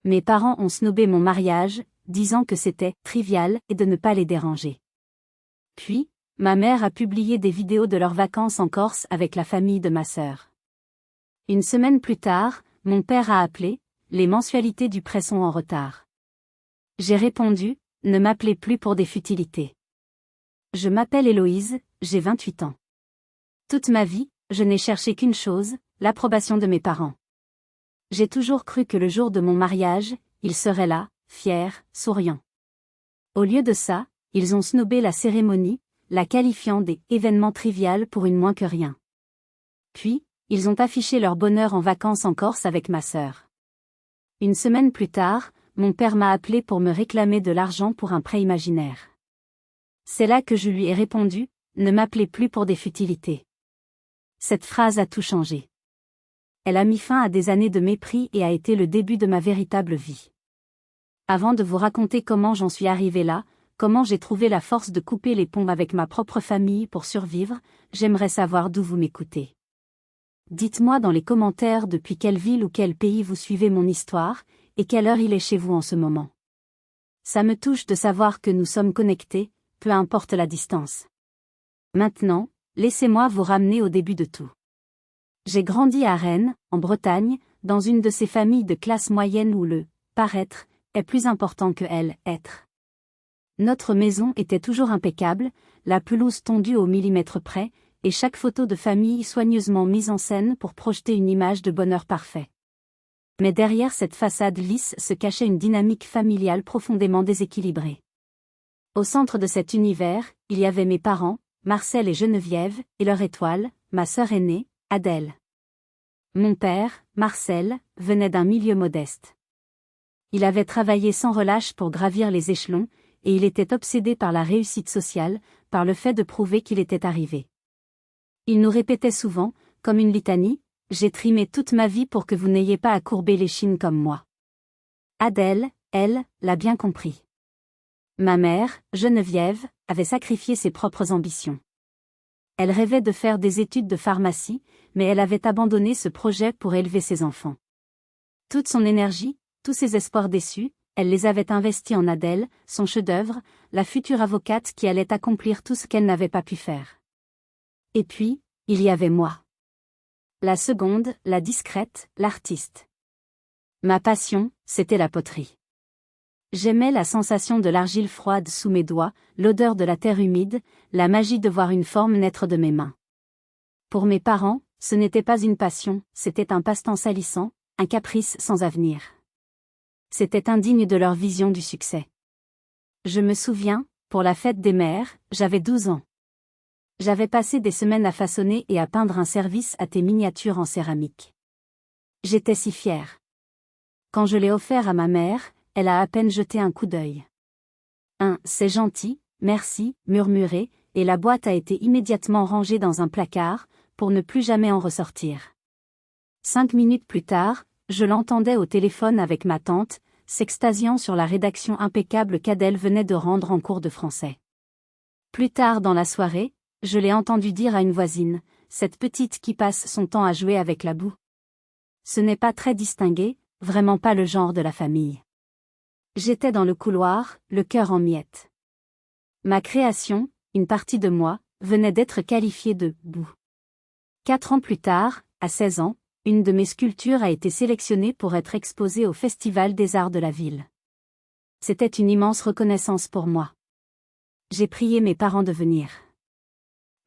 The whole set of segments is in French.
Mes parents ont snobé mon mariage, disant que c'était « trivial » et de ne pas les déranger. Puis, ma mère a publié des vidéos de leurs vacances en Corse avec la famille de ma sœur. Une semaine plus tard, mon père a appelé, les mensualités du prêt sont en retard. J'ai répondu, ne m'appelez plus pour des futilités. Je m'appelle Héloïse, j'ai 28 ans. Toute ma vie, je n'ai cherché qu'une chose, l'approbation de mes parents. J'ai toujours cru que le jour de mon mariage, ils seraient là, fiers, souriants. Au lieu de ça, ils ont snobé la cérémonie, la qualifiant des « événements trivial » pour une moins que rien. Puis, ils ont affiché leur bonheur en vacances en Corse avec ma sœur. Une semaine plus tard, mon père m'a appelé pour me réclamer de l'argent pour un prêt imaginaire. C'est là que je lui ai répondu, ne m'appelez plus pour des futilités. Cette phrase a tout changé. Elle a mis fin à des années de mépris et a été le début de ma véritable vie. Avant de vous raconter comment j'en suis arrivée là, comment j'ai trouvé la force de couper les ponts avec ma propre famille pour survivre, j'aimerais savoir d'où vous m'écoutez. Dites-moi dans les commentaires depuis quelle ville ou quel pays vous suivez mon histoire, et quelle heure il est chez vous en ce moment. Ça me touche de savoir que nous sommes connectés, peu importe la distance. Maintenant, laissez-moi vous ramener au début de tout. J'ai grandi à Rennes, en Bretagne, dans une de ces familles de classe moyenne où le « paraître » est plus important que « être ». Notre maison était toujours impeccable, la pelouse tondue au millimètre près, et chaque photo de famille soigneusement mise en scène pour projeter une image de bonheur parfait. Mais derrière cette façade lisse se cachait une dynamique familiale profondément déséquilibrée. Au centre de cet univers, il y avait mes parents, Marcel et Geneviève, et leur étoile, ma sœur aînée, Adèle. Mon père, Marcel, venait d'un milieu modeste. Il avait travaillé sans relâche pour gravir les échelons, et il était obsédé par la réussite sociale, par le fait de prouver qu'il était arrivé. Il nous répétait souvent, comme une litanie, « J'ai trimé toute ma vie pour que vous n'ayez pas à courber l'échine comme moi. » Adèle, elle, l'a bien compris. Ma mère, Geneviève, avait sacrifié ses propres ambitions. Elle rêvait de faire des études de pharmacie, mais elle avait abandonné ce projet pour élever ses enfants. Toute son énergie, tous ses espoirs déçus, elle les avait investis en Adèle, son chef-d'œuvre, la future avocate qui allait accomplir tout ce qu'elle n'avait pas pu faire. Et puis, il y avait moi. La seconde, la discrète, l'artiste. Ma passion, c'était la poterie. J'aimais la sensation de l'argile froide sous mes doigts, l'odeur de la terre humide, la magie de voir une forme naître de mes mains. Pour mes parents, ce n'était pas une passion, c'était un passe-temps salissant, un caprice sans avenir. C'était indigne de leur vision du succès. Je me souviens, pour la fête des mères, j'avais 12 ans. J'avais passé des semaines à façonner et à peindre un service à tes miniatures en céramique. J'étais si fière. Quand je l'ai offert à ma mère, elle a à peine jeté un coup d'œil. « C'est gentil, merci », murmuré, et la boîte a été immédiatement rangée dans un placard, pour ne plus jamais en ressortir. 5 minutes plus tard, je l'entendais au téléphone avec ma tante, s'extasiant sur la rédaction impeccable qu'Adèle venait de rendre en cours de français. Plus tard dans la soirée, je l'ai entendu dire à une voisine, cette petite qui passe son temps à jouer avec la boue. Ce n'est pas très distingué, vraiment pas le genre de la famille. J'étais dans le couloir, le cœur en miettes. Ma création, une partie de moi, venait d'être qualifiée de « boue ». 4 ans plus tard, à 16 ans, une de mes sculptures a été sélectionnée pour être exposée au Festival des Arts de la ville. C'était une immense reconnaissance pour moi. J'ai prié mes parents de venir.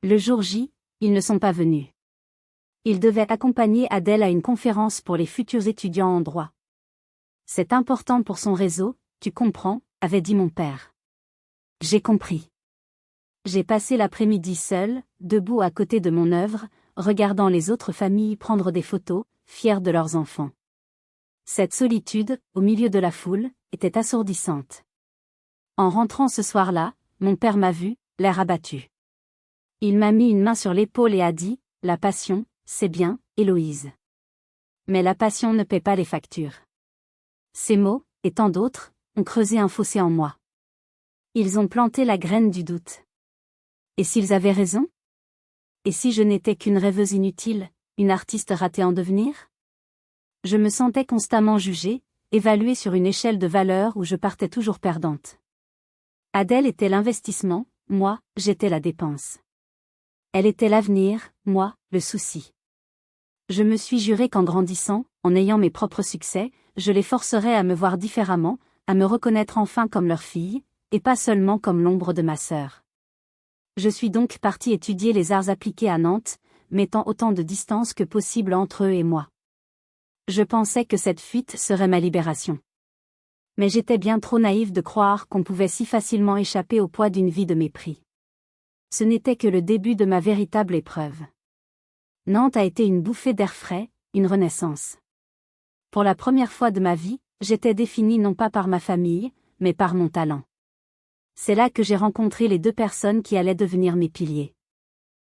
Le jour J, ils ne sont pas venus. Ils devaient accompagner Adèle à une conférence pour les futurs étudiants en droit. C'est important pour son réseau, tu comprends, avait dit mon père. J'ai compris. J'ai passé l'après-midi seule, debout à côté de mon œuvre, regardant les autres familles prendre des photos, fières de leurs enfants. Cette solitude, au milieu de la foule, était assourdissante. En rentrant ce soir-là, mon père m'a vu, l'air abattu. Il m'a mis une main sur l'épaule et a dit, « La passion, c'est bien, Héloïse. Mais la passion ne paie pas les factures. » Ces mots, et tant d'autres, ont creusé un fossé en moi. Ils ont planté la graine du doute. Et s'ils avaient raison? Et si je n'étais qu'une rêveuse inutile, une artiste ratée en devenir? Je me sentais constamment jugée, évaluée sur une échelle de valeur où je partais toujours perdante. Adèle était l'investissement, moi, j'étais la dépense. Elle était l'avenir, moi, le souci. Je me suis juré qu'en grandissant, en ayant mes propres succès, je les forcerais à me voir différemment, à me reconnaître enfin comme leur fille, et pas seulement comme l'ombre de ma sœur. Je suis donc partie étudier les arts appliqués à Nantes, mettant autant de distance que possible entre eux et moi. Je pensais que cette fuite serait ma libération. Mais j'étais bien trop naïve de croire qu'on pouvait si facilement échapper au poids d'une vie de mépris. Ce n'était que le début de ma véritable épreuve. Nantes a été une bouffée d'air frais, une renaissance. Pour la première fois de ma vie, j'étais définie non pas par ma famille, mais par mon talent. C'est là que j'ai rencontré les deux personnes qui allaient devenir mes piliers.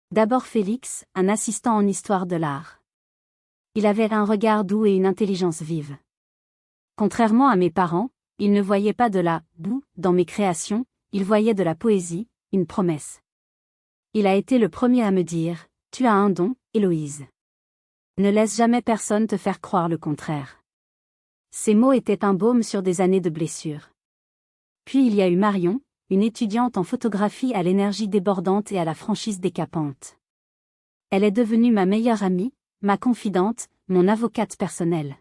D'abord Félix, un assistant en histoire de l'art. Il avait un regard doux et une intelligence vive. Contrairement à mes parents, il ne voyait pas de la boue dans mes créations, il voyait de la poésie, une promesse. Il a été le premier à me dire « Tu as un don, Héloïse. Ne laisse jamais personne te faire croire le contraire. » Ces mots étaient un baume sur des années de blessures. Puis il y a eu Marion, une étudiante en photographie à l'énergie débordante et à la franchise décapante. Elle est devenue ma meilleure amie, ma confidente, mon avocate personnelle.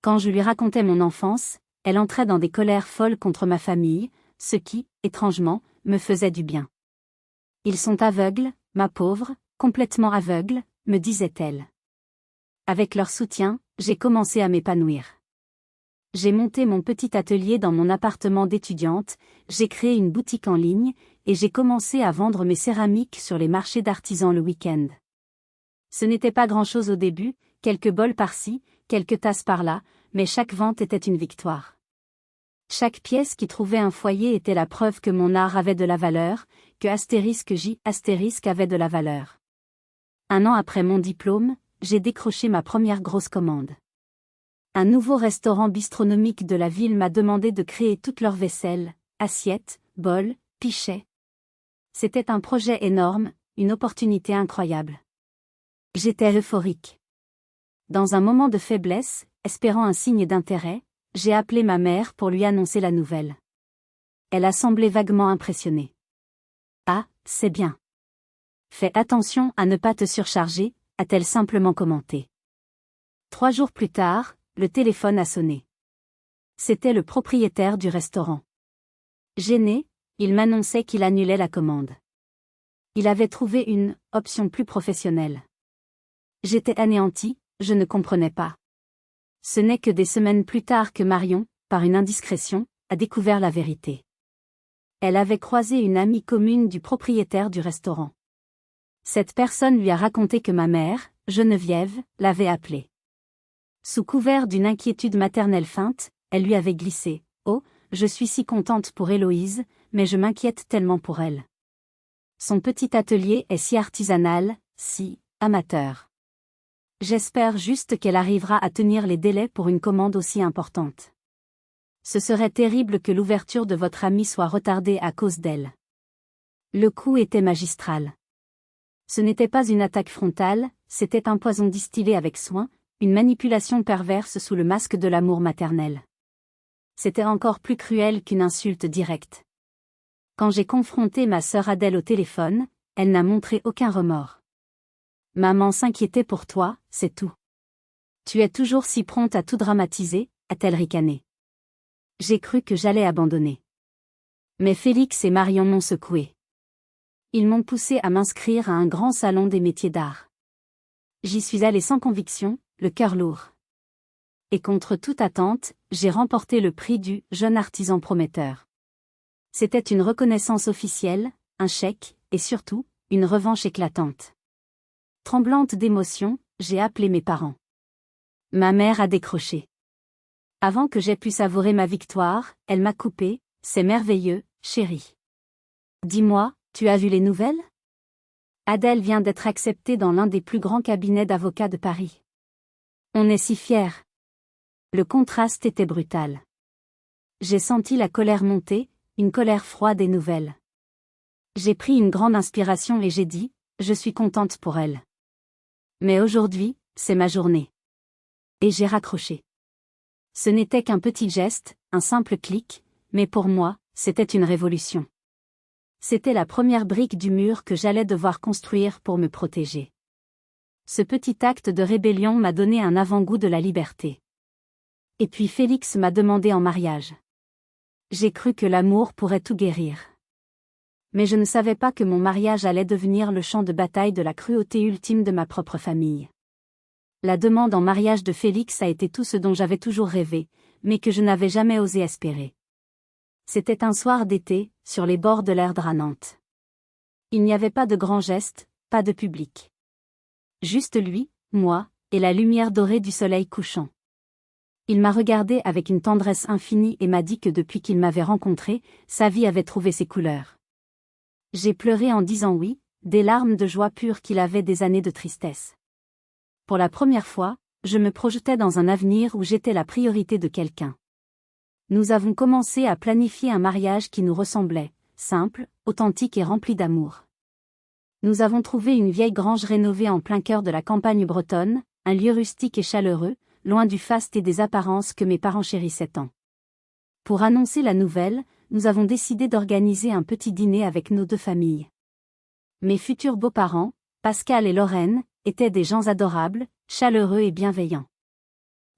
Quand je lui racontais mon enfance, elle entrait dans des colères folles contre ma famille, ce qui, étrangement, me faisait du bien. Ils sont aveugles, ma pauvre, complètement aveugles, me disait-elle. Avec leur soutien, j'ai commencé à m'épanouir. J'ai monté mon petit atelier dans mon appartement d'étudiante, j'ai créé une boutique en ligne, et j'ai commencé à vendre mes céramiques sur les marchés d'artisans le week-end. Ce n'était pas grand-chose au début, quelques bols par-ci, quelques tasses par-là, mais chaque vente était une victoire. Chaque pièce qui trouvait un foyer était la preuve que mon art avait de la valeur, que *J* avait de la valeur. 1 an après mon diplôme, j'ai décroché ma première grosse commande. Un nouveau restaurant bistronomique de la ville m'a demandé de créer toute leur vaisselle, assiettes, bols, pichets. C'était un projet énorme, une opportunité incroyable. J'étais euphorique. Dans un moment de faiblesse, espérant un signe d'intérêt, j'ai appelé ma mère pour lui annoncer la nouvelle. Elle a semblé vaguement impressionnée. « Ah, c'est bien. Fais attention à ne pas te surcharger », a-t-elle simplement commenté. 3 jours plus tard, le téléphone a sonné. C'était le propriétaire du restaurant. Gêné, il m'annonçait qu'il annulait la commande. Il avait trouvé une option plus professionnelle. J'étais anéantie, je ne comprenais pas. Ce n'est que des semaines plus tard que Marion, par une indiscrétion, a découvert la vérité. Elle avait croisé une amie commune du propriétaire du restaurant. Cette personne lui a raconté que ma mère, Geneviève, l'avait appelée. Sous couvert d'une inquiétude maternelle feinte, elle lui avait glissé « Oh, je suis si contente pour Héloïse, mais je m'inquiète tellement pour elle. Son petit atelier est si artisanal, si amateur. J'espère juste qu'elle arrivera à tenir les délais pour une commande aussi importante. Ce serait terrible que l'ouverture de votre amie soit retardée à cause d'elle. » Le coup était magistral. Ce n'était pas une attaque frontale, c'était un poison distillé avec soin, une manipulation perverse sous le masque de l'amour maternel. C'était encore plus cruel qu'une insulte directe. Quand j'ai confronté ma sœur Adèle au téléphone, elle n'a montré aucun remords. « Maman s'inquiétait pour toi, c'est tout. Tu es toujours si prompte à tout dramatiser », a-t-elle ricané. J'ai cru que j'allais abandonner. Mais Félix et Marion m'ont secoué. Ils m'ont poussé à m'inscrire à un grand salon des métiers d'art. J'y suis allée sans conviction, le cœur lourd. Et contre toute attente, j'ai remporté le prix du « jeune artisan prometteur ». C'était une reconnaissance officielle, un chèque, et surtout, une revanche éclatante. Tremblante d'émotion, j'ai appelé mes parents. Ma mère a décroché. Avant que j'aie pu savourer ma victoire, elle m'a coupé. « C'est merveilleux, chérie. Dis-moi, tu as vu les nouvelles ? Adèle vient d'être acceptée dans l'un des plus grands cabinets d'avocats de Paris. On est si fiers. » Le contraste était brutal. J'ai senti la colère monter, une colère froide et nouvelle. J'ai pris une grande inspiration et j'ai dit, je suis contente pour elle. Mais aujourd'hui, c'est ma journée. Et j'ai raccroché. Ce n'était qu'un petit geste, un simple clic, mais pour moi, c'était une révolution. C'était la première brique du mur que j'allais devoir construire pour me protéger. Ce petit acte de rébellion m'a donné un avant-goût de la liberté. Et puis Félix m'a demandé en mariage. J'ai cru que l'amour pourrait tout guérir. Mais je ne savais pas que mon mariage allait devenir le champ de bataille de la cruauté ultime de ma propre famille. La demande en mariage de Félix a été tout ce dont j'avais toujours rêvé, mais que je n'avais jamais osé espérer. C'était un soir d'été, sur les bords de l'Erdre à Nantes. Il n'y avait pas de grands gestes, pas de public. Juste lui, moi, et la lumière dorée du soleil couchant. Il m'a regardé avec une tendresse infinie et m'a dit que depuis qu'il m'avait rencontré, sa vie avait trouvé ses couleurs. J'ai pleuré en disant oui, des larmes de joie pure qu'il avait des années de tristesse. Pour la première fois, je me projetais dans un avenir où j'étais la priorité de quelqu'un. Nous avons commencé à planifier un mariage qui nous ressemblait, simple, authentique et rempli d'amour. Nous avons trouvé une vieille grange rénovée en plein cœur de la campagne bretonne, un lieu rustique et chaleureux, loin du faste et des apparences que mes parents chérissaient tant. Pour annoncer la nouvelle, nous avons décidé d'organiser un petit dîner avec nos deux familles. Mes futurs beaux-parents, Pascal et Lorraine, étaient des gens adorables, chaleureux et bienveillants.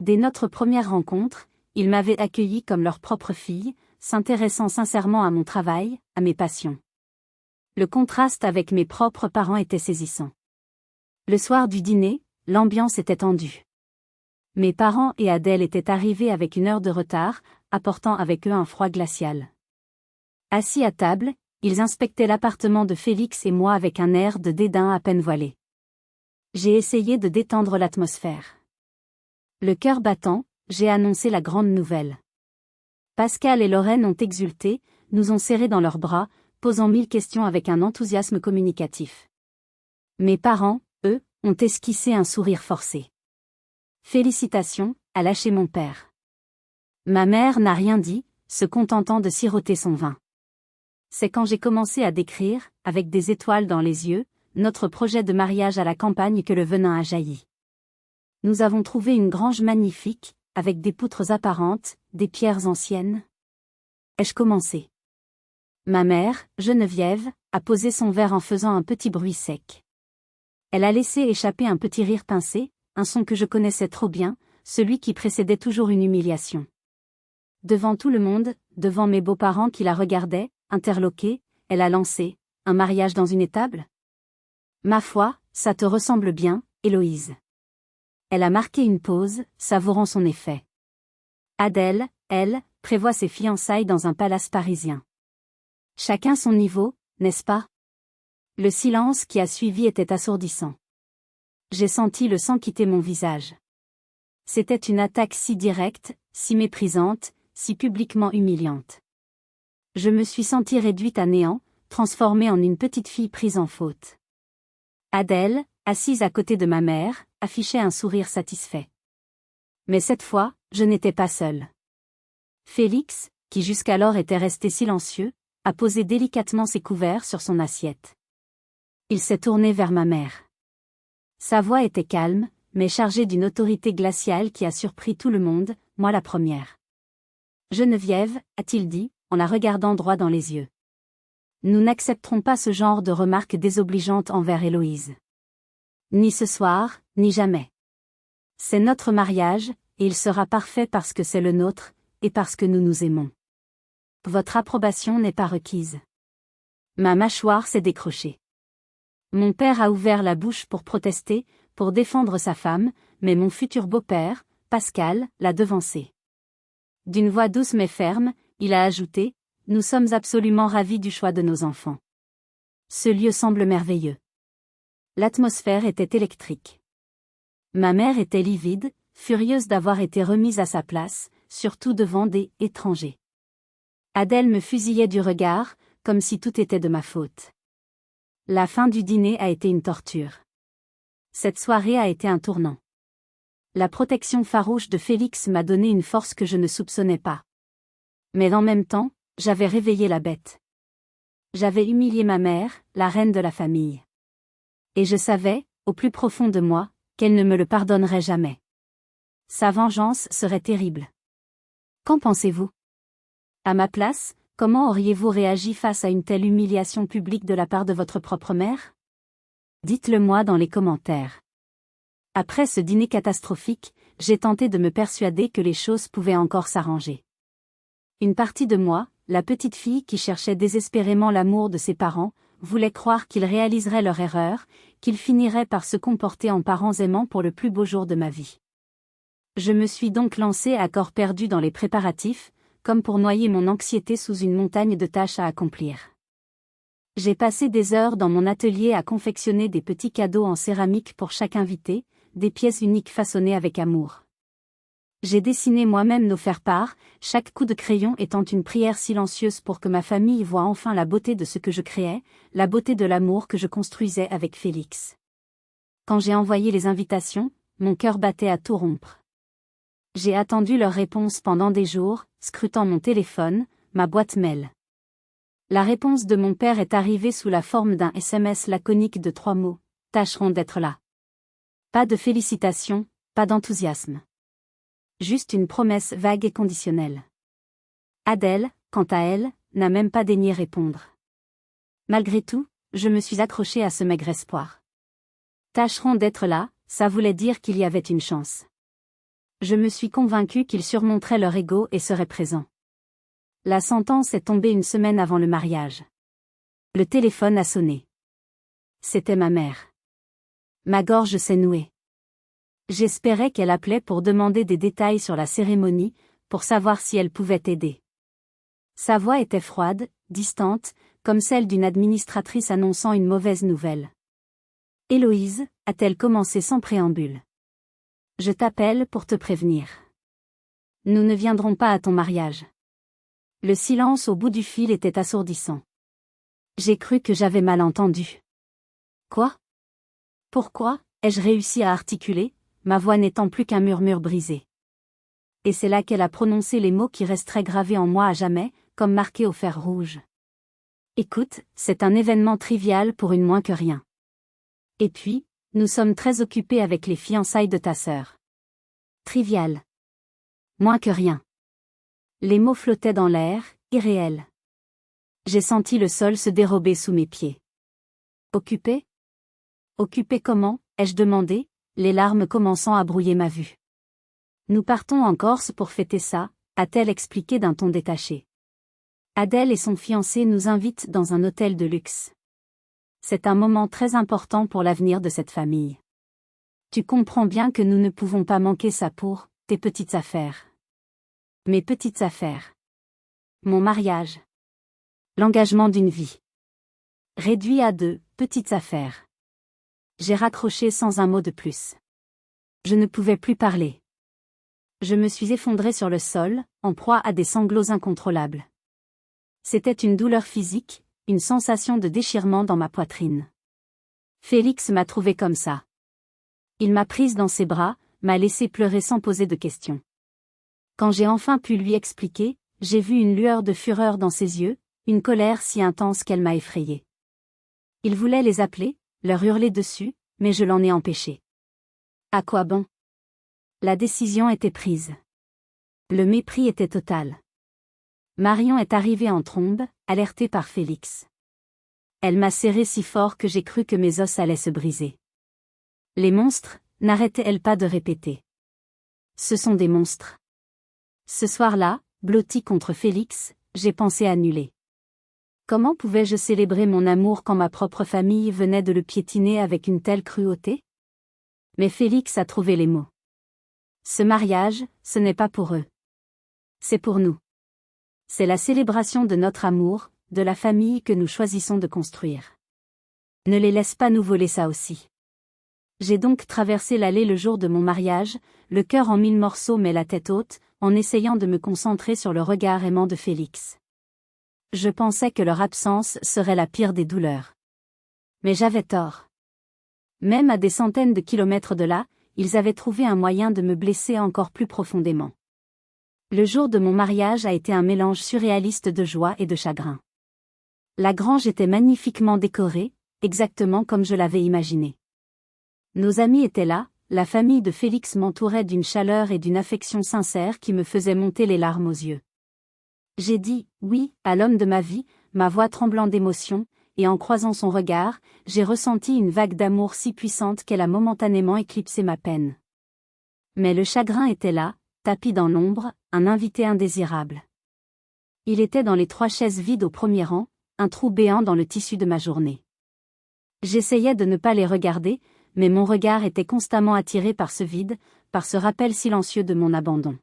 Dès notre première rencontre, ils m'avaient accueilli comme leur propre fille, s'intéressant sincèrement à mon travail, à mes passions. Le contraste avec mes propres parents était saisissant. Le soir du dîner, l'ambiance était tendue. Mes parents et Adèle étaient arrivés avec une heure de retard, apportant avec eux un froid glacial. Assis à table, ils inspectaient l'appartement de Félix et moi avec un air de dédain à peine voilé. J'ai essayé de détendre l'atmosphère. Le cœur battant, j'ai annoncé la grande nouvelle. Pascal et Lorraine ont exulté, nous ont serrés dans leurs bras, posant 1000 questions avec un enthousiasme communicatif. Mes parents, eux, ont esquissé un sourire forcé. Félicitations, a lâché mon père. Ma mère n'a rien dit, se contentant de siroter son vin. C'est quand j'ai commencé à décrire, avec des étoiles dans les yeux, notre projet de mariage à la campagne que le venin a jailli. Nous avons trouvé une grange magnifique, avec des poutres apparentes, des pierres anciennes. Ai-je commencé? Ma mère, Geneviève, a posé son verre en faisant un petit bruit sec. Elle a laissé échapper un petit rire pincé, un son que je connaissais trop bien, celui qui précédait toujours une humiliation. Devant tout le monde, devant mes beaux-parents qui la regardaient, interloqués, elle a lancé « Un mariage dans une étable ?» Ma foi, ça te ressemble bien, Héloïse. Elle a marqué une pause, savourant son effet. Adèle, elle, prévoit ses fiançailles dans un palace parisien. Chacun son niveau, n'est-ce pas? Le silence qui a suivi était assourdissant. J'ai senti le sang quitter mon visage. C'était une attaque si directe, si méprisante, si publiquement humiliante. Je me suis sentie réduite à néant, transformée en une petite fille prise en faute. Adèle, assise à côté de ma mère, affichait un sourire satisfait. Mais cette fois, je n'étais pas seule. Félix, qui jusqu'alors était resté silencieux, a posé délicatement ses couverts sur son assiette. Il s'est tourné vers ma mère. Sa voix était calme, mais chargée d'une autorité glaciale qui a surpris tout le monde, moi la première. Geneviève, a-t-il dit, en la regardant droit dans les yeux. Nous n'accepterons pas ce genre de remarques désobligeantes envers Héloïse. Ni ce soir, ni jamais. C'est notre mariage, et il sera parfait parce que c'est le nôtre, et parce que nous nous aimons. Votre approbation n'est pas requise. Ma mâchoire s'est décrochée. Mon père a ouvert la bouche pour protester, pour défendre sa femme, mais mon futur beau-père, Pascal, l'a devancé. D'une voix douce mais ferme, il a ajouté « Nous sommes absolument ravis du choix de nos enfants. Ce lieu semble merveilleux. » L'atmosphère était électrique. Ma mère était livide, furieuse d'avoir été remise à sa place, surtout devant des « étrangers ». Adèle me fusillait du regard, comme si tout était de ma faute. La fin du dîner a été une torture. Cette soirée a été un tournant. La protection farouche de Félix m'a donné une force que je ne soupçonnais pas. Mais en même temps, j'avais réveillé la bête. J'avais humilié ma mère, la reine de la famille. Et je savais, au plus profond de moi, qu'elle ne me le pardonnerait jamais. Sa vengeance serait terrible. Qu'en pensez-vous? À ma place, comment auriez-vous réagi face à une telle humiliation publique de la part de votre propre mère? Dites-le moi dans les commentaires. Après ce dîner catastrophique, j'ai tenté de me persuader que les choses pouvaient encore s'arranger. Une partie de moi, la petite fille qui cherchait désespérément l'amour de ses parents, voulait croire qu'ils réaliseraient leur erreur, qu'ils finiraient par se comporter en parents aimants pour le plus beau jour de ma vie. Je me suis donc lancée à corps perdu dans les préparatifs, comme pour noyer mon anxiété sous une montagne de tâches à accomplir. J'ai passé des heures dans mon atelier à confectionner des petits cadeaux en céramique pour chaque invité, des pièces uniques façonnées avec amour. J'ai dessiné moi-même nos faire-part, chaque coup de crayon étant une prière silencieuse pour que ma famille voie enfin la beauté de ce que je créais, la beauté de l'amour que je construisais avec Félix. Quand j'ai envoyé les invitations, mon cœur battait à tout rompre. J'ai attendu leur réponse pendant des jours, scrutant mon téléphone, ma boîte mail. La réponse de mon père est arrivée sous la forme d'un SMS laconique de 3 mots. Tâcherons d'être là. Pas de félicitations, pas d'enthousiasme. Juste une promesse vague et conditionnelle. Adèle, quant à elle, n'a même pas daigné répondre. Malgré tout, je me suis accrochée à ce maigre espoir. Tâcherons d'être là, ça voulait dire qu'il y avait une chance. Je me suis convaincue qu'ils surmonteraient leur ego et seraient présents. La sentence est tombée une semaine avant le mariage. Le téléphone a sonné. C'était ma mère. Ma gorge s'est nouée. J'espérais qu'elle appelait pour demander des détails sur la cérémonie, pour savoir si elle pouvait aider. Sa voix était froide, distante, comme celle d'une administratrice annonçant une mauvaise nouvelle. « Héloïse » a-t-elle commencé sans préambule. « Je t'appelle pour te prévenir. Nous ne viendrons pas à ton mariage. » Le silence au bout du fil était assourdissant. J'ai cru que j'avais mal entendu. « Quoi? Pourquoi ?» ai-je réussi à articuler, ma voix n'étant plus qu'un murmure brisé. Et c'est là qu'elle a prononcé les mots qui resteraient gravés en moi à jamais, comme marqués au fer rouge. « Écoute, c'est un événement trivial pour une moins que rien. Et puis, nous sommes très occupés avec les fiançailles de ta sœur. » Trivial. Moins que rien. Les mots flottaient dans l'air, irréels. J'ai senti le sol se dérober sous mes pieds. Occupé? Occupé comment? Ai-je demandé, les larmes commençant à brouiller ma vue. Nous partons en Corse pour fêter ça, a-t-elle expliqué d'un ton détaché. Adèle et son fiancé nous invitent dans un hôtel de luxe. C'est un moment très important pour l'avenir de cette famille. Tu comprends bien que nous ne pouvons pas manquer ça pour tes petites affaires. Mes petites affaires. Mon mariage. L'engagement d'une vie. Réduit à 2 petites affaires. J'ai raccroché sans un mot de plus. Je ne pouvais plus parler. Je me suis effondrée sur le sol, en proie à des sanglots incontrôlables. C'était une douleur physique, une sensation de déchirement dans ma poitrine. Félix m'a trouvée comme ça. Il m'a prise dans ses bras, m'a laissé pleurer sans poser de questions. Quand j'ai enfin pu lui expliquer, j'ai vu une lueur de fureur dans ses yeux, une colère si intense qu'elle m'a effrayée. Il voulait les appeler, leur hurler dessus, mais je l'en ai empêché. À quoi bon? La décision était prise. Le mépris était total. Marion est arrivée en trombe, alertée par Félix. Elle m'a serré si fort que j'ai cru que mes os allaient se briser. Les monstres, n'arrêtaient-elles pas de répéter. Ce sont des monstres. Ce soir-là, blottie contre Félix, j'ai pensé annuler. Comment pouvais-je célébrer mon amour quand ma propre famille venait de le piétiner avec une telle cruauté? Mais Félix a trouvé les mots. Ce mariage, ce n'est pas pour eux. C'est pour nous. C'est la célébration de notre amour, de la famille que nous choisissons de construire. Ne les laisse pas nous voler ça aussi. J'ai donc traversé l'allée le jour de mon mariage, le cœur en 1000 morceaux mais la tête haute, en essayant de me concentrer sur le regard aimant de Félix. Je pensais que leur absence serait la pire des douleurs. Mais j'avais tort. Même à des centaines de kilomètres de là, ils avaient trouvé un moyen de me blesser encore plus profondément. Le jour de mon mariage a été un mélange surréaliste de joie et de chagrin. La grange était magnifiquement décorée, exactement comme je l'avais imaginé. Nos amis étaient là, la famille de Félix m'entourait d'une chaleur et d'une affection sincère qui me faisaient monter les larmes aux yeux. J'ai dit « oui » à l'homme de ma vie, ma voix tremblant d'émotion, et en croisant son regard, j'ai ressenti une vague d'amour si puissante qu'elle a momentanément éclipsé ma peine. Mais le chagrin était là, tapi dans l'ombre, un invité indésirable. Il était dans les 3 chaises vides au premier rang, un trou béant dans le tissu de ma journée. J'essayais de ne pas les regarder, mais mon regard était constamment attiré par ce vide, par ce rappel silencieux de mon abandon.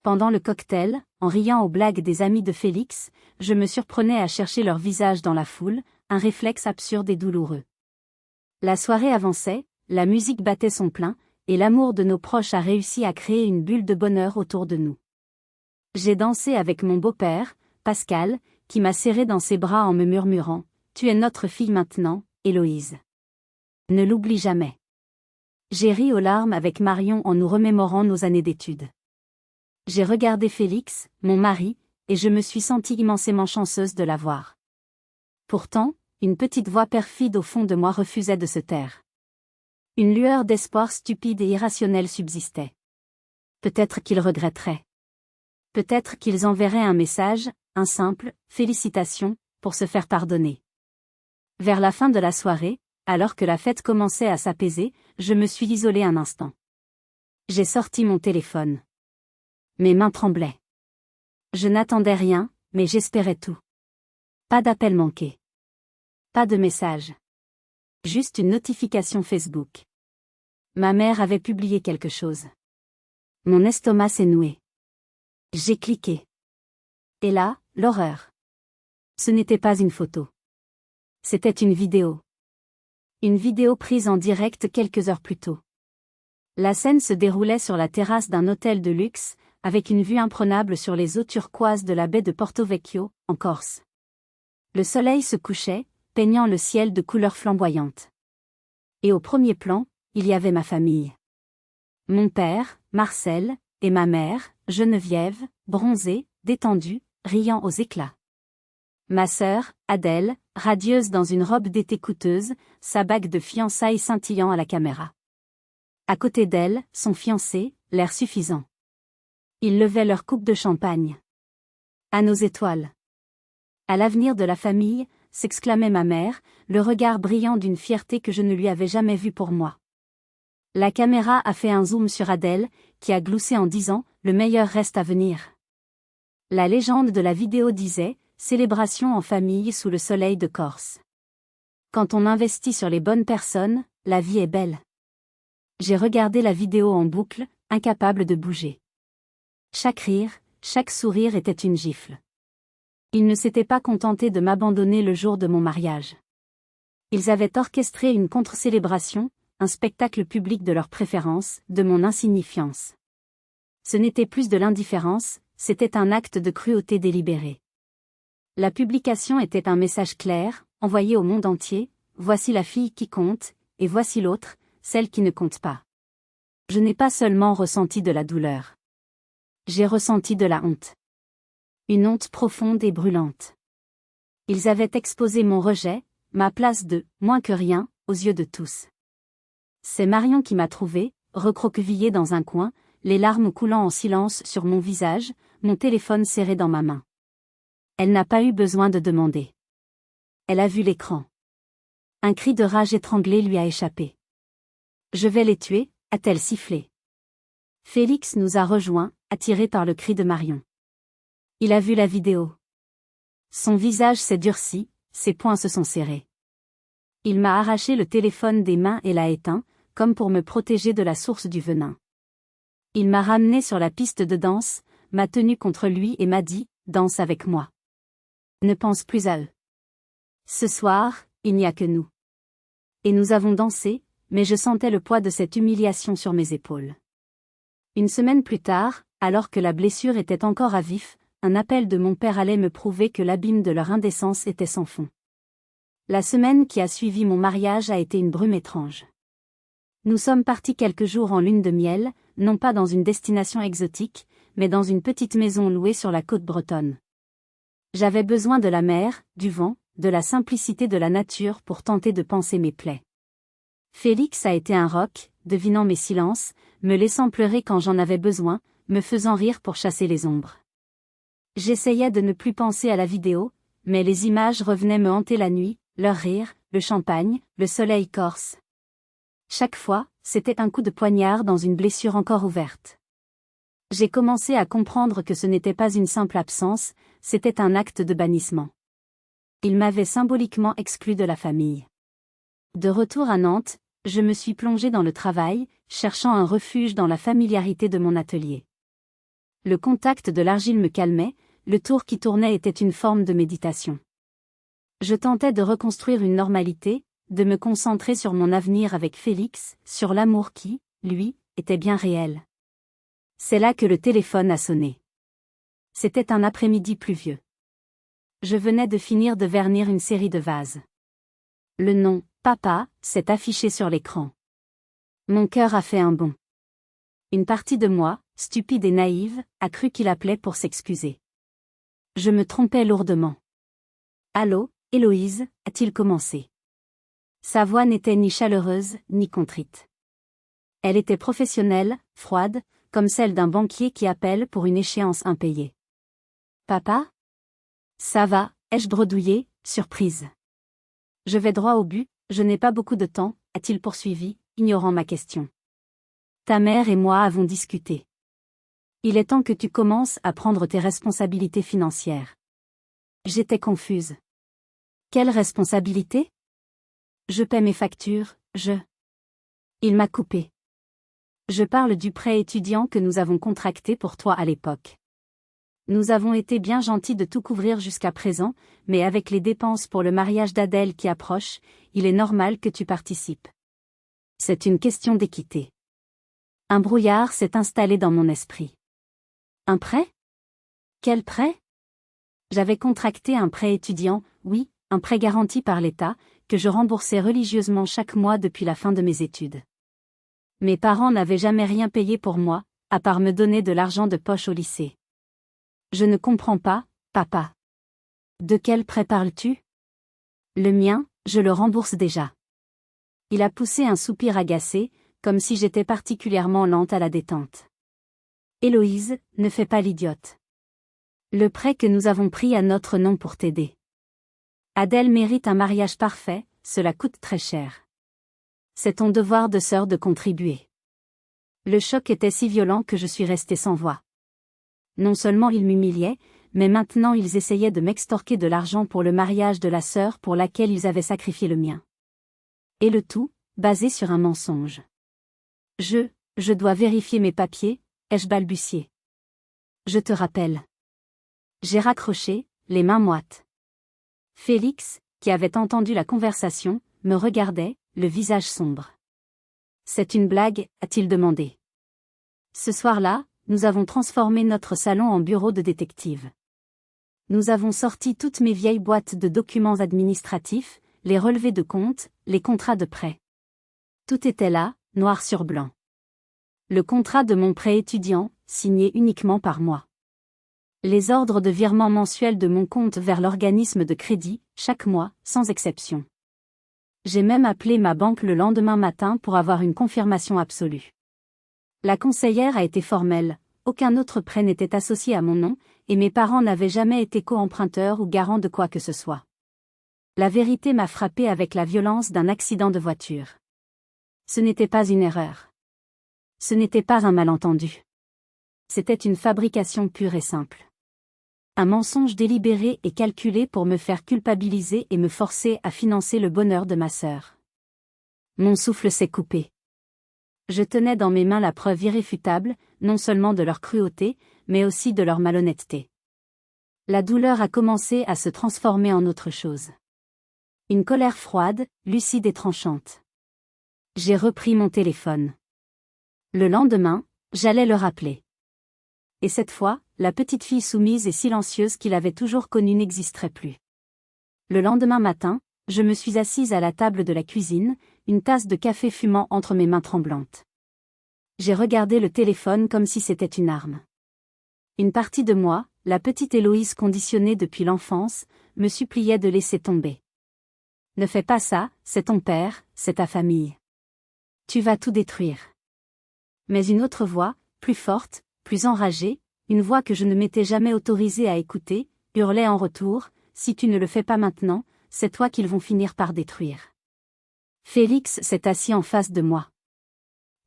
Pendant le cocktail, en riant aux blagues des amis de Félix, je me surprenais à chercher leur visage dans la foule, un réflexe absurde et douloureux. La soirée avançait, la musique battait son plein, et l'amour de nos proches a réussi à créer une bulle de bonheur autour de nous. J'ai dansé avec mon beau-père, Pascal, qui m'a serré dans ses bras en me murmurant « Tu es notre fille maintenant, Héloïse. Ne l'oublie jamais. » J'ai ri aux larmes avec Marion en nous remémorant nos années d'études. J'ai regardé Félix, mon mari, et je me suis sentie immensément chanceuse de l'avoir. Pourtant, une petite voix perfide au fond de moi refusait de se taire. Une lueur d'espoir stupide et irrationnel subsistait. Peut-être qu'ils regretteraient. Peut-être qu'ils enverraient un message, un simple « félicitations » pour se faire pardonner. Vers la fin de la soirée, alors que la fête commençait à s'apaiser, je me suis isolée un instant. J'ai sorti mon téléphone. Mes mains tremblaient. Je n'attendais rien, mais j'espérais tout. Pas d'appel manqué. Pas de message. Juste une notification Facebook. Ma mère avait publié quelque chose. Mon estomac s'est noué. J'ai cliqué. Et là, l'horreur. Ce n'était pas une photo. C'était une vidéo. Une vidéo prise en direct quelques heures plus tôt. La scène se déroulait sur la terrasse d'un hôtel de luxe, avec une vue imprenable sur les eaux turquoises de la baie de Porto Vecchio, en Corse. Le soleil se couchait, peignant le ciel de couleurs flamboyantes. Et au premier plan, il y avait ma famille. Mon père, Marcel, et ma mère, Geneviève, bronzée, détendue, riant aux éclats. Ma sœur, Adèle, radieuse dans une robe d'été coûteuse, sa bague de fiançailles scintillant à la caméra. À côté d'elle, son fiancé, l'air suffisant. Ils levaient leur coupe de champagne. À nos étoiles. À l'avenir de la famille, s'exclamait ma mère, le regard brillant d'une fierté que je ne lui avais jamais vue pour moi. La caméra a fait un zoom sur Adèle, qui a gloussé en disant « Le meilleur reste à venir ». La légende de la vidéo disait « Célébration en famille sous le soleil de Corse ». Quand on investit sur les bonnes personnes, la vie est belle. J'ai regardé la vidéo en boucle, incapable de bouger. Chaque rire, chaque sourire était une gifle. Ils ne s'étaient pas contentés de m'abandonner le jour de mon mariage. Ils avaient orchestré une contre-célébration, un spectacle public de leur préférence, de mon insignifiance. Ce n'était plus de l'indifférence, c'était un acte de cruauté délibérée. La publication était un message clair, envoyé au monde entier, voici la fille qui compte, et voici l'autre, celle qui ne compte pas. Je n'ai pas seulement ressenti de la douleur. J'ai ressenti de la honte. Une honte profonde et brûlante. Ils avaient exposé mon rejet, ma place de « moins que rien » aux yeux de tous. C'est Marion qui m'a trouvé, recroquevillée dans un coin, les larmes coulant en silence sur mon visage, mon téléphone serré dans ma main. Elle n'a pas eu besoin de demander. Elle a vu l'écran. Un cri de rage étranglé lui a échappé. « Je vais les tuer », a-t-elle sifflé. Félix nous a rejoints, attiré par le cri de Marion. Il a vu la vidéo. Son visage s'est durci, ses poings se sont serrés. Il m'a arraché le téléphone des mains et l'a éteint, comme pour me protéger de la source du venin. Il m'a ramené sur la piste de danse, m'a tenu contre lui et m'a dit « Danse avec moi. Ne pense plus à eux. Ce soir, il n'y a que nous. » Et nous avons dansé, mais je sentais le poids de cette humiliation sur mes épaules. Une semaine plus tard, alors que la blessure était encore à vif, un appel de mon père allait me prouver que l'abîme de leur indécence était sans fond. La semaine qui a suivi mon mariage a été une brume étrange. Nous sommes partis quelques jours en lune de miel, non pas dans une destination exotique, mais dans une petite maison louée sur la côte bretonne. J'avais besoin de la mer, du vent, de la simplicité de la nature pour tenter de panser mes plaies. Félix a été un roc, devinant mes silences, me laissant pleurer quand j'en avais besoin, me faisant rire pour chasser les ombres. J'essayais de ne plus penser à la vidéo, mais les images revenaient me hanter la nuit, leur rire, le champagne, le soleil corse. Chaque fois, c'était un coup de poignard dans une blessure encore ouverte. J'ai commencé à comprendre que ce n'était pas une simple absence, c'était un acte de bannissement. Il m'avait symboliquement exclu de la famille. De retour à Nantes, je me suis plongée dans le travail, cherchant un refuge dans la familiarité de mon atelier. Le contact de l'argile me calmait, le tour qui tournait était une forme de méditation. Je tentais de reconstruire une normalité, de me concentrer sur mon avenir avec Félix, sur l'amour qui, lui, était bien réel. C'est là que le téléphone a sonné. C'était un après-midi pluvieux. Je venais de finir de vernir une série de vases. Le nom « Papa » s'est affiché sur l'écran. Mon cœur a fait un bond. Une partie de moi, stupide et naïve, a cru qu'il appelait pour s'excuser. Je me trompais lourdement. « Allô, Héloïse » a-t-il commencé. Sa voix n'était ni chaleureuse, ni contrite. Elle était professionnelle, froide, comme celle d'un banquier qui appelle pour une échéance impayée. « Papa ? Ça va, ai-je bredouillé, surprise. Je vais droit au but, je n'ai pas beaucoup de temps, a-t-il poursuivi, ignorant ma question. Ta mère et moi avons discuté. Il est temps que tu commences à prendre tes responsabilités financières. J'étais confuse. Quelle responsabilité ? Je paie mes factures, Il m'a coupé. Je parle du prêt étudiant que nous avons contracté pour toi à l'époque. Nous avons été bien gentils de tout couvrir jusqu'à présent, mais avec les dépenses pour le mariage d'Adèle qui approche, il est normal que tu participes. C'est une question d'équité. Un brouillard s'est installé dans mon esprit. Un prêt ? Quel prêt ? J'avais contracté un prêt étudiant, oui, un prêt garanti par l'État, que je remboursais religieusement chaque mois depuis la fin de mes études. Mes parents n'avaient jamais rien payé pour moi, à part me donner de l'argent de poche au lycée. Je ne comprends pas, papa. De quel prêt parles-tu ? Le mien, je le rembourse déjà. Il a poussé un soupir agacé, comme si j'étais particulièrement lente à la détente. Héloïse, ne fais pas l'idiote. Le prêt que nous avons pris à notre nom pour t'aider. Adèle mérite un mariage parfait, cela coûte très cher. C'est ton devoir de sœur de contribuer. Le choc était si violent que je suis restée sans voix. Non seulement ils m'humiliaient, mais maintenant ils essayaient de m'extorquer de l'argent pour le mariage de la sœur pour laquelle ils avaient sacrifié le mien. Et le tout, basé sur un mensonge. Je dois vérifier mes papiers, ai-je balbutié. Je te rappelle. J'ai raccroché, les mains moites. Félix, qui avait entendu la conversation, me regardait, le visage sombre. C'est une blague, a-t-il demandé. Ce soir-là, nous avons transformé notre salon en bureau de détective. Nous avons sorti toutes mes vieilles boîtes de documents administratifs, les relevés de compte, les contrats de prêt. Tout était là, noir sur blanc. Le contrat de mon prêt étudiant, signé uniquement par moi. Les ordres de virement mensuels de mon compte vers l'organisme de crédit, chaque mois, sans exception. J'ai même appelé ma banque le lendemain matin pour avoir une confirmation absolue. La conseillère a été formelle, aucun autre prêt n'était associé à mon nom, et mes parents n'avaient jamais été co-emprunteurs ou garants de quoi que ce soit. La vérité m'a frappée avec la violence d'un accident de voiture. Ce n'était pas une erreur. Ce n'était pas un malentendu. C'était une fabrication pure et simple. Un mensonge délibéré et calculé pour me faire culpabiliser et me forcer à financer le bonheur de ma sœur. Mon souffle s'est coupé. Je tenais dans mes mains la preuve irréfutable, non seulement de leur cruauté, mais aussi de leur malhonnêteté. La douleur a commencé à se transformer en autre chose. Une colère froide, lucide et tranchante. J'ai repris mon téléphone. Le lendemain, j'allais le rappeler. Et cette fois, la petite fille soumise et silencieuse qu'il avait toujours connue n'existerait plus. Le lendemain matin, je me suis assise à la table de la cuisine, une tasse de café fumant entre mes mains tremblantes. J'ai regardé le téléphone comme si c'était une arme. Une partie de moi, la petite Héloïse conditionnée depuis l'enfance, me suppliait de laisser tomber. Ne fais pas ça, c'est ton père, c'est ta famille. Tu vas tout détruire. Mais une autre voix, plus forte, plus enragée, une voix que je ne m'étais jamais autorisée à écouter, hurlait en retour, si tu ne le fais pas maintenant, c'est toi qu'ils vont finir par détruire. Félix s'est assis en face de moi.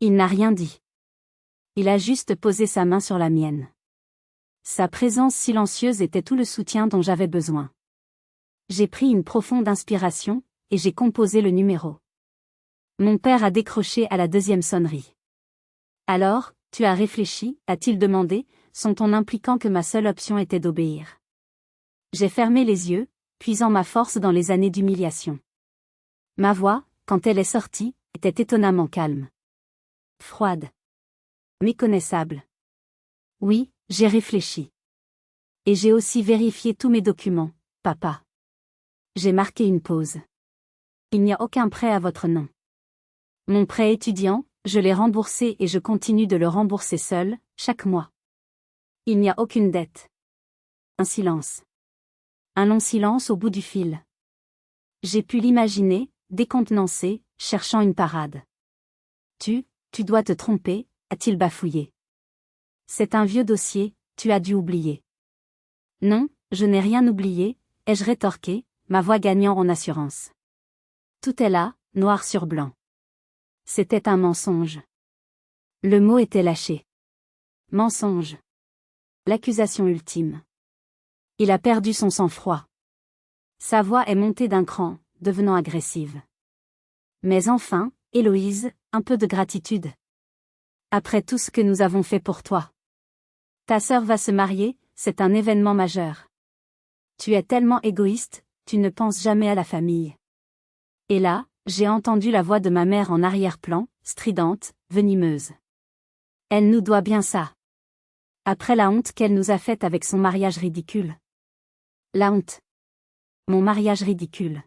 Il n'a rien dit. Il a juste posé sa main sur la mienne. Sa présence silencieuse était tout le soutien dont j'avais besoin. J'ai pris une profonde inspiration, et j'ai composé le numéro. Mon père a décroché à la deuxième sonnerie. Alors, tu as réfléchi, a-t-il demandé, son ton impliquant que ma seule option était d'obéir. J'ai fermé les yeux, puisant ma force dans les années d'humiliation. Ma voix, quand elle est sortie, était étonnamment calme. Froide. Méconnaissable. Oui, j'ai réfléchi. Et j'ai aussi vérifié tous mes documents, papa. J'ai marqué une pause. Il n'y a aucun prêt à votre nom. Mon prêt étudiant, je l'ai remboursé et je continue de le rembourser seul, chaque mois. Il n'y a aucune dette. Un silence. Un long silence au bout du fil. J'ai pu l'imaginer, décontenancé, cherchant une parade. Tu dois te tromper, a-t-il bafouillé. C'est un vieux dossier, tu as dû oublier. Non, je n'ai rien oublié, ai-je rétorqué, ma voix gagnant en assurance. Tout est là, noir sur blanc. C'était un mensonge. Le mot était lâché. Mensonge. L'accusation ultime. Il a perdu son sang-froid. Sa voix est montée d'un cran, devenant agressive. Mais enfin, Héloïse, un peu de gratitude. Après tout ce que nous avons fait pour toi. Ta sœur va se marier, c'est un événement majeur. Tu es tellement égoïste, tu ne penses jamais à la famille. Et là, j'ai entendu la voix de ma mère en arrière-plan, stridente, venimeuse. Elle nous doit bien ça. Après la honte qu'elle nous a faite avec son mariage ridicule. La honte. Mon mariage ridicule.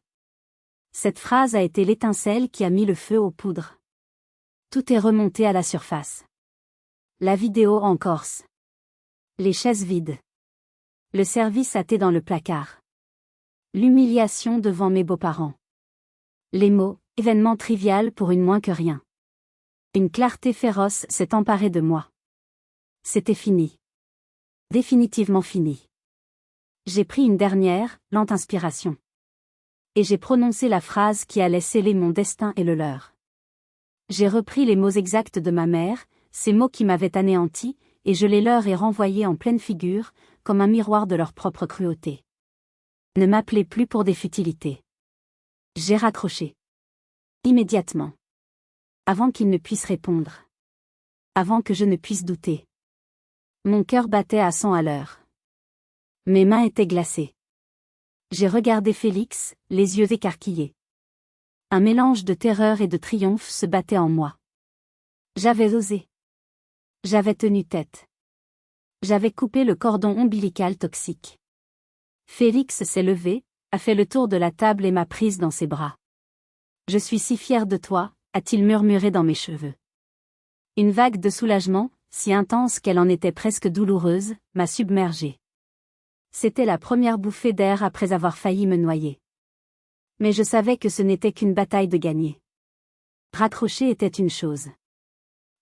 Cette phrase a été l'étincelle qui a mis le feu aux poudres. Tout est remonté à la surface. La vidéo en Corse. Les chaises vides. Le service athée dans le placard. L'humiliation devant mes beaux-parents. Les mots, événement trivial pour une moins que rien. Une clarté féroce s'est emparée de moi. C'était fini. Définitivement fini. J'ai pris une dernière, lente inspiration. Et j'ai prononcé la phrase qui allait sceller mon destin et le leur. J'ai repris les mots exacts de ma mère, ces mots qui m'avaient anéanti, et je les leur ai renvoyés en pleine figure, comme un miroir de leur propre cruauté. Ne m'appelez plus pour des futilités. J'ai raccroché. Immédiatement. Avant qu'il ne puisse répondre. Avant que je ne puisse douter. Mon cœur battait à 100 à l'heure. Mes mains étaient glacées. J'ai regardé Félix, les yeux écarquillés. Un mélange de terreur et de triomphe se battait en moi. J'avais osé. J'avais tenu tête. J'avais coupé le cordon ombilical toxique. Félix s'est levé, a fait le tour de la table et m'a prise dans ses bras. Je suis si fière de toi, a-t-il murmuré dans mes cheveux. Une vague de soulagement, si intense qu'elle en était presque douloureuse, m'a submergée. C'était la première bouffée d'air après avoir failli me noyer. Mais je savais que ce n'était qu'une bataille de gagner. Raccrocher était une chose.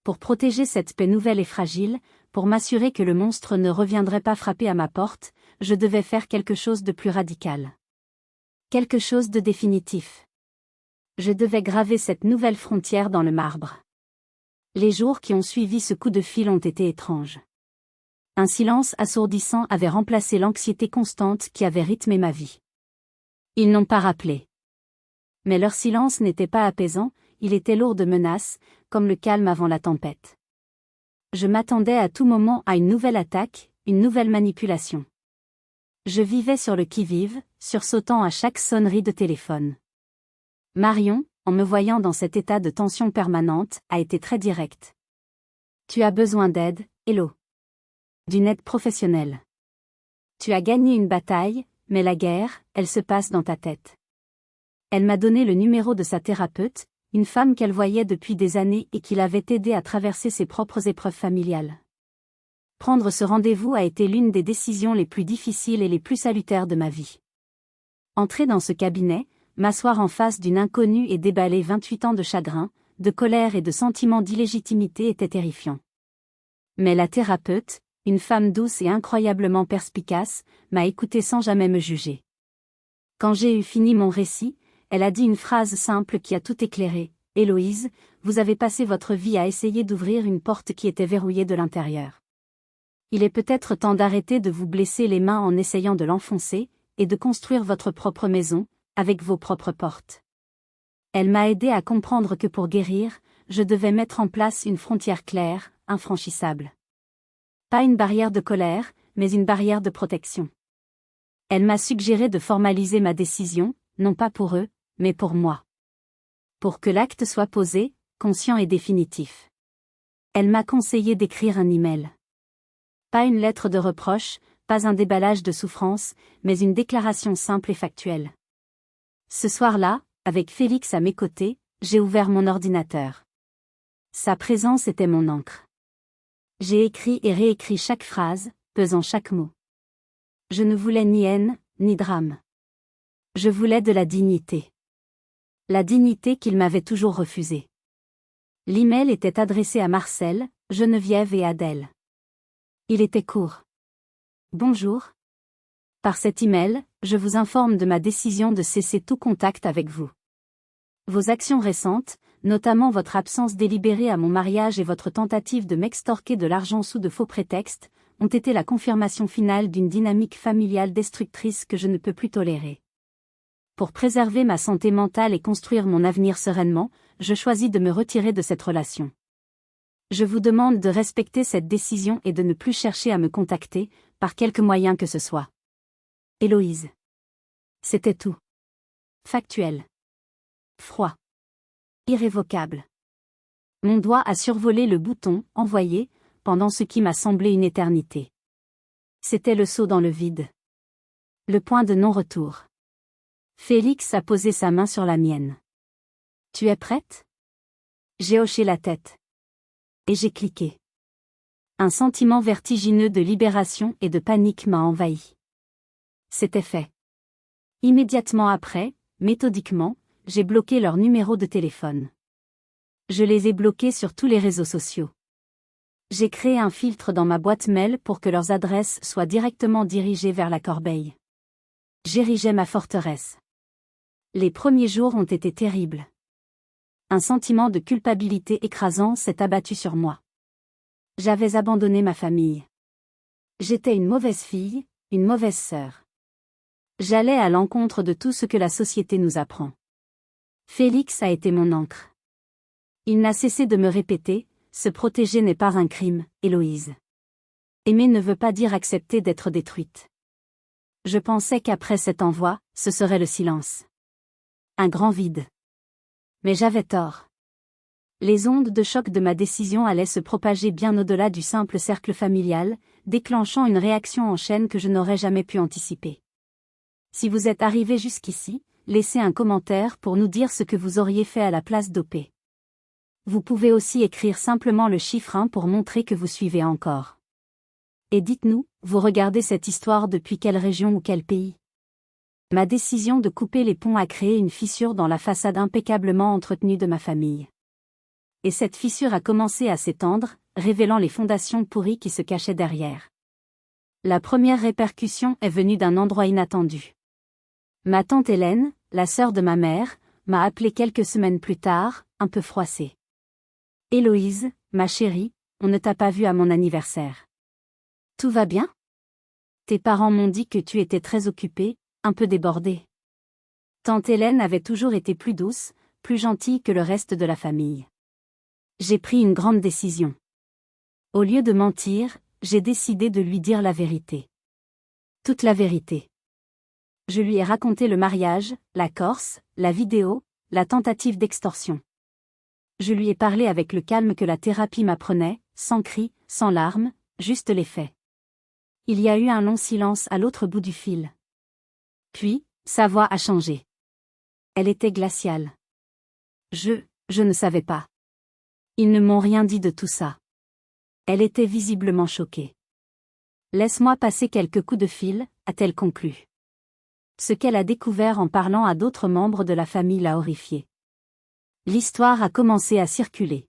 Pour protéger cette paix nouvelle et fragile, pour m'assurer que le monstre ne reviendrait pas frapper à ma porte, je devais faire quelque chose de plus radical. Quelque chose de définitif. Je devais graver cette nouvelle frontière dans le marbre. Les jours qui ont suivi ce coup de fil ont été étranges. Un silence assourdissant avait remplacé l'anxiété constante qui avait rythmé ma vie. Ils n'ont pas rappelé. Mais leur silence n'était pas apaisant, il était lourd de menaces, comme le calme avant la tempête. Je m'attendais à tout moment à une nouvelle attaque, une nouvelle manipulation. Je vivais sur le qui-vive, sursautant à chaque sonnerie de téléphone. Marion, en me voyant dans cet état de tension permanente, a été très directe. Tu as besoin d'aide, Hello. D'une aide professionnelle. Tu as gagné une bataille, mais la guerre, elle se passe dans ta tête. Elle m'a donné le numéro de sa thérapeute, une femme qu'elle voyait depuis des années et qui l'avait aidée à traverser ses propres épreuves familiales. Prendre ce rendez-vous a été l'une des décisions les plus difficiles et les plus salutaires de ma vie. Entrer dans ce cabinet, m'asseoir en face d'une inconnue et déballer 28 ans de chagrin, de colère et de sentiment d'illégitimité était terrifiant. Mais la thérapeute, une femme douce et incroyablement perspicace, m'a écoutée sans jamais me juger. Quand j'ai eu fini mon récit, elle a dit une phrase simple qui a tout éclairé. « Héloïse, vous avez passé votre vie à essayer d'ouvrir une porte qui était verrouillée de l'intérieur. Il est peut-être temps d'arrêter de vous blesser les mains en essayant de l'enfoncer, et de construire votre propre maison, avec vos propres portes. » Elle m'a aidé à comprendre que pour guérir, je devais mettre en place une frontière claire, infranchissable. Pas une barrière de colère, mais une barrière de protection. Elle m'a suggéré de formaliser ma décision, non pas pour eux, mais pour moi. Pour que l'acte soit posé, conscient et définitif. Elle m'a conseillé d'écrire un email. Pas une lettre de reproche, pas un déballage de souffrance, mais une déclaration simple et factuelle. Ce soir-là, avec Félix à mes côtés, j'ai ouvert mon ordinateur. Sa présence était mon encre. J'ai écrit et réécrit chaque phrase, pesant chaque mot. Je ne voulais ni haine, ni drame. Je voulais de la dignité. La dignité qu'il m'avait toujours refusée. L'email était adressé à Marcel, Geneviève et Adèle. Il était court. Bonjour. Par cet email, je vous informe de ma décision de cesser tout contact avec vous. Vos actions récentes, notamment votre absence délibérée à mon mariage et votre tentative de m'extorquer de l'argent sous de faux prétextes, ont été la confirmation finale d'une dynamique familiale destructrice que je ne peux plus tolérer. Pour préserver ma santé mentale et construire mon avenir sereinement, je choisis de me retirer de cette relation. Je vous demande de respecter cette décision et de ne plus chercher à me contacter, par quelque moyen que ce soit. Héloïse. C'était tout. Factuel. Froid. Irrévocable. Mon doigt a survolé le bouton « Envoyer » pendant ce qui m'a semblé une éternité. C'était le saut dans le vide. Le point de non-retour. Félix a posé sa main sur la mienne. « Tu es prête ?» J'ai hoché la tête. Et j'ai cliqué. Un sentiment vertigineux de libération et de panique m'a envahi. C'était fait. Immédiatement après, méthodiquement, j'ai bloqué leur numéro de téléphone. Je les ai bloqués sur tous les réseaux sociaux. J'ai créé un filtre dans ma boîte mail pour que leurs adresses soient directement dirigées vers la corbeille. J'érigeais ma forteresse. Les premiers jours ont été terribles. Un sentiment de culpabilité écrasant s'est abattu sur moi. J'avais abandonné ma famille. J'étais une mauvaise fille, une mauvaise sœur. J'allais à l'encontre de tout ce que la société nous apprend. Félix a été mon ancre. Il n'a cessé de me répéter, se protéger n'est pas un crime, Héloïse. Aimer ne veut pas dire accepter d'être détruite. Je pensais qu'après cet envoi, ce serait le silence. Un grand vide. Mais j'avais tort. Les ondes de choc de ma décision allaient se propager bien au-delà du simple cercle familial, déclenchant une réaction en chaîne que je n'aurais jamais pu anticiper. Si vous êtes arrivé jusqu'ici, laissez un commentaire pour nous dire ce que vous auriez fait à la place d'OP. Vous pouvez aussi écrire simplement le chiffre 1 pour montrer que vous suivez encore. Et dites-nous, vous regardez cette histoire depuis quelle région ou quel pays? Ma décision de couper les ponts a créé une fissure dans la façade impeccablement entretenue de ma famille. Et cette fissure a commencé à s'étendre, révélant les fondations pourries qui se cachaient derrière. La première répercussion est venue d'un endroit inattendu. Ma tante Hélène, la sœur de ma mère, m'a appelé quelques semaines plus tard, un peu froissée. « Héloïse, ma chérie, on ne t'a pas vue à mon anniversaire. Tout va bien? Tes parents m'ont dit que tu étais très occupée, un peu débordée. » Tante Hélène avait toujours été plus douce, plus gentille que le reste de la famille. J'ai pris une grande décision. Au lieu de mentir, j'ai décidé de lui dire la vérité. Toute la vérité. Je lui ai raconté le mariage, la Corse, la vidéo, la tentative d'extorsion. Je lui ai parlé avec le calme que la thérapie m'apprenait, sans cris, sans larmes, juste les faits. Il y a eu un long silence à l'autre bout du fil. Puis, sa voix a changé. Elle était glaciale. Je ne savais pas. Ils ne m'ont rien dit de tout ça. Elle était visiblement choquée. Laisse-moi passer quelques coups de fil, a-t-elle conclu. Ce qu'elle a découvert en parlant à d'autres membres de la famille l'a horrifiée. L'histoire a commencé à circuler.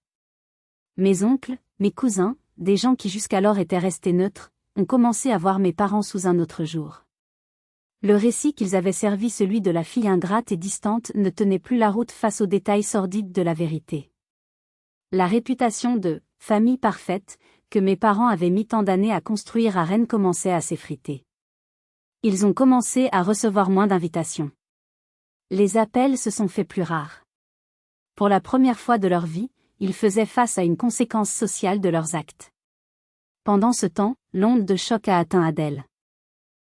Mes oncles, mes cousins, des gens qui jusqu'alors étaient restés neutres, ont commencé à voir mes parents sous un autre jour. Le récit qu'ils avaient servi, celui de la fille ingrate et distante, ne tenait plus la route face aux détails sordides de la vérité. La réputation de « famille parfaite » que mes parents avaient mis tant d'années à construire à Rennes commençait à s'effriter. Ils ont commencé à recevoir moins d'invitations. Les appels se sont faits plus rares. Pour la première fois de leur vie, ils faisaient face à une conséquence sociale de leurs actes. Pendant ce temps, l'onde de choc a atteint Adèle.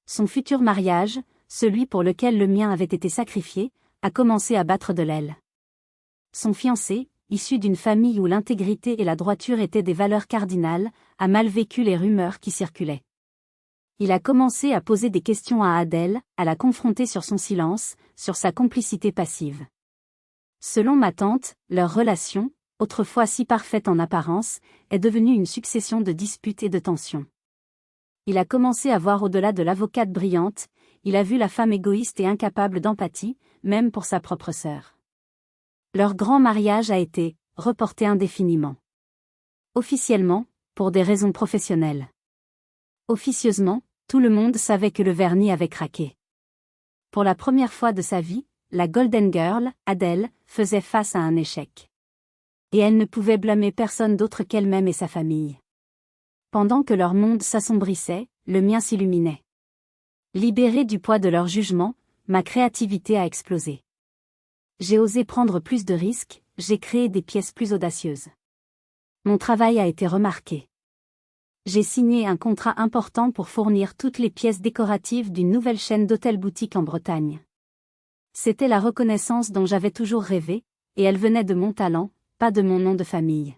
Son futur mariage, celui pour lequel le mien avait été sacrifié, a commencé à battre de l'aile. Son fiancé, issu d'une famille où l'intégrité et la droiture étaient des valeurs cardinales, a mal vécu les rumeurs qui circulaient. Il a commencé à poser des questions à Adèle, à la confronter sur son silence, sur sa complicité passive. Selon ma tante, leur relation, autrefois si parfaite en apparence, est devenue une succession de disputes et de tensions. Il a commencé à voir au-delà de l'avocate brillante, il a vu la femme égoïste et incapable d'empathie, même pour sa propre sœur. Leur grand mariage a été reporté indéfiniment. Officiellement, pour des raisons professionnelles. Officieusement, tout le monde savait que le vernis avait craqué. Pour la première fois de sa vie, la Golden Girl, Adèle, faisait face à un échec. Et elle ne pouvait blâmer personne d'autre qu'elle-même et sa famille. Pendant que leur monde s'assombrissait, le mien s'illuminait. Libérée du poids de leur jugement, ma créativité a explosé. J'ai osé prendre plus de risques, j'ai créé des pièces plus audacieuses. Mon travail a été remarqué. J'ai signé un contrat important pour fournir toutes les pièces décoratives d'une nouvelle chaîne d'hôtels-boutiques en Bretagne. C'était la reconnaissance dont j'avais toujours rêvé, et elle venait de mon talent, pas de mon nom de famille.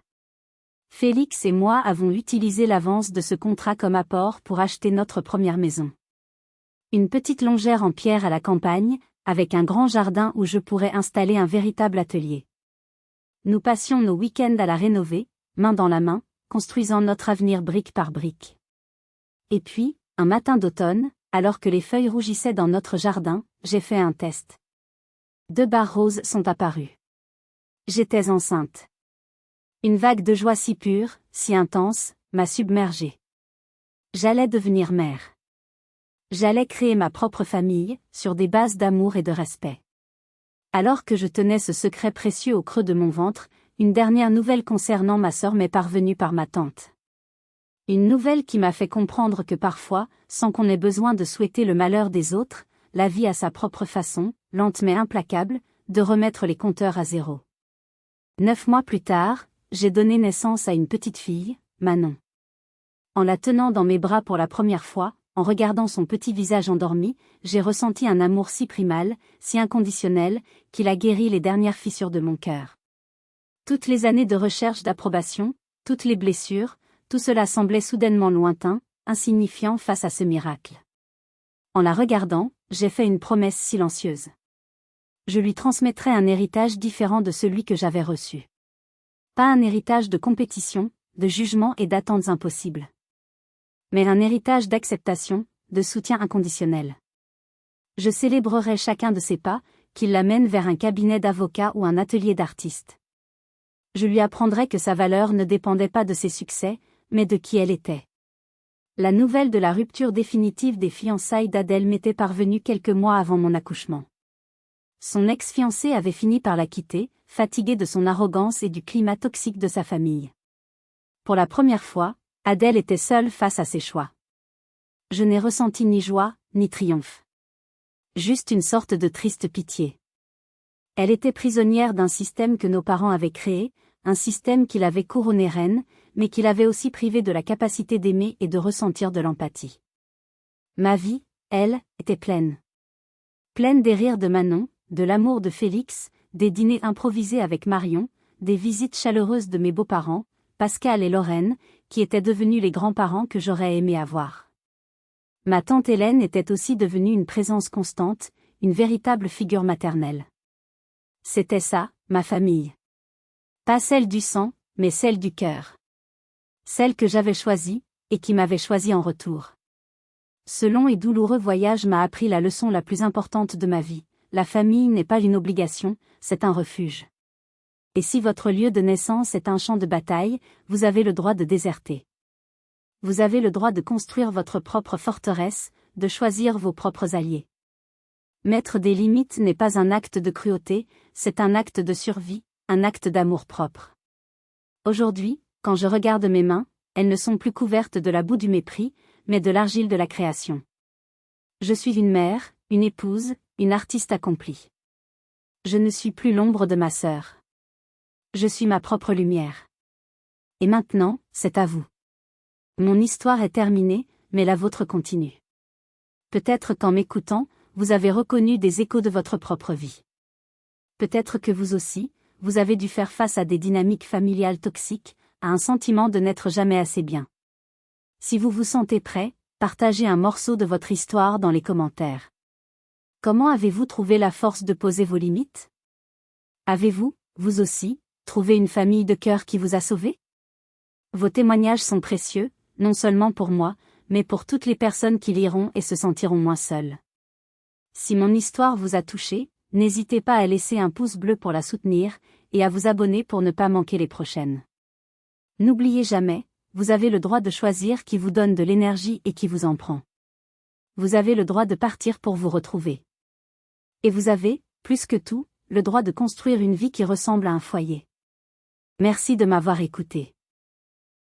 Félix et moi avons utilisé l'avance de ce contrat comme apport pour acheter notre première maison. Une petite longère en pierre à la campagne, avec un grand jardin où je pourrais installer un véritable atelier. Nous passions nos week-ends à la rénover, main dans la main, construisant notre avenir brique par brique. Et puis, un matin d'automne, alors que les feuilles rougissaient dans notre jardin, j'ai fait un test. 2 barres roses sont apparues. J'étais enceinte. Une vague de joie si pure, si intense, m'a submergée. J'allais devenir mère. J'allais créer ma propre famille, sur des bases d'amour et de respect. Alors que je tenais ce secret précieux au creux de mon ventre, une dernière nouvelle concernant ma sœur m'est parvenue par ma tante. Une nouvelle qui m'a fait comprendre que parfois, sans qu'on ait besoin de souhaiter le malheur des autres, la vie a sa propre façon, lente mais implacable, de remettre les compteurs à zéro. 9 mois plus tard, j'ai donné naissance à une petite fille, Manon. En la tenant dans mes bras pour la première fois, en regardant son petit visage endormi, j'ai ressenti un amour si primal, si inconditionnel, qu'il a guéri les dernières fissures de mon cœur. Toutes les années de recherche d'approbation, toutes les blessures, tout cela semblait soudainement lointain, insignifiant face à ce miracle. En la regardant, j'ai fait une promesse silencieuse. Je lui transmettrai un héritage différent de celui que j'avais reçu. Pas un héritage de compétition, de jugement et d'attentes impossibles. Mais un héritage d'acceptation, de soutien inconditionnel. Je célébrerai chacun de ses pas, qu'il l'amène vers un cabinet d'avocat ou un atelier d'artiste. Je lui apprendrai que sa valeur ne dépendait pas de ses succès, mais de qui elle était. La nouvelle de la rupture définitive des fiançailles d'Adèle m'était parvenue quelques mois avant mon accouchement. Son ex-fiancé avait fini par la quitter, fatigué de son arrogance et du climat toxique de sa famille. Pour la première fois, Adèle était seule face à ses choix. Je n'ai ressenti ni joie, ni triomphe. Juste une sorte de triste pitié. Elle était prisonnière d'un système que nos parents avaient créé, un système qui l'avait couronnée reine, mais qui l'avait aussi privée de la capacité d'aimer et de ressentir de l'empathie. Ma vie, elle, était pleine. Pleine des rires de Manon, de l'amour de Félix, des dîners improvisés avec Marion, des visites chaleureuses de mes beaux-parents, Pascal et Lorraine, qui étaient devenus les grands-parents que j'aurais aimé avoir. Ma tante Hélène était aussi devenue une présence constante, une véritable figure maternelle. C'était ça, ma famille. Pas celle du sang, mais celle du cœur. Celle que j'avais choisie, et qui m'avait choisi en retour. Ce long et douloureux voyage m'a appris la leçon la plus importante de ma vie. La famille n'est pas une obligation, c'est un refuge. Et si votre lieu de naissance est un champ de bataille, vous avez le droit de déserter. Vous avez le droit de construire votre propre forteresse, de choisir vos propres alliés. Mettre des limites n'est pas un acte de cruauté, c'est un acte de survie, un acte d'amour-propre. Aujourd'hui, quand je regarde mes mains, elles ne sont plus couvertes de la boue du mépris, mais de l'argile de la création. Je suis une mère, une épouse, une artiste accomplie. Je ne suis plus l'ombre de ma sœur. Je suis ma propre lumière. Et maintenant, c'est à vous. Mon histoire est terminée, mais la vôtre continue. Peut-être qu'en m'écoutant, vous avez reconnu des échos de votre propre vie. Peut-être que vous aussi, vous avez dû faire face à des dynamiques familiales toxiques, à un sentiment de n'être jamais assez bien. Si vous vous sentez prêt, partagez un morceau de votre histoire dans les commentaires. Comment avez-vous trouvé la force de poser vos limites? Avez-vous, vous aussi, trouvé une famille de cœur qui vous a sauvé? Vos témoignages sont précieux, non seulement pour moi, mais pour toutes les personnes qui liront et se sentiront moins seules. Si mon histoire vous a touché, n'hésitez pas à laisser un pouce bleu pour la soutenir, et à vous abonner pour ne pas manquer les prochaines. N'oubliez jamais, vous avez le droit de choisir qui vous donne de l'énergie et qui vous en prend. Vous avez le droit de partir pour vous retrouver. Et vous avez, plus que tout, le droit de construire une vie qui ressemble à un foyer. Merci de m'avoir écouté.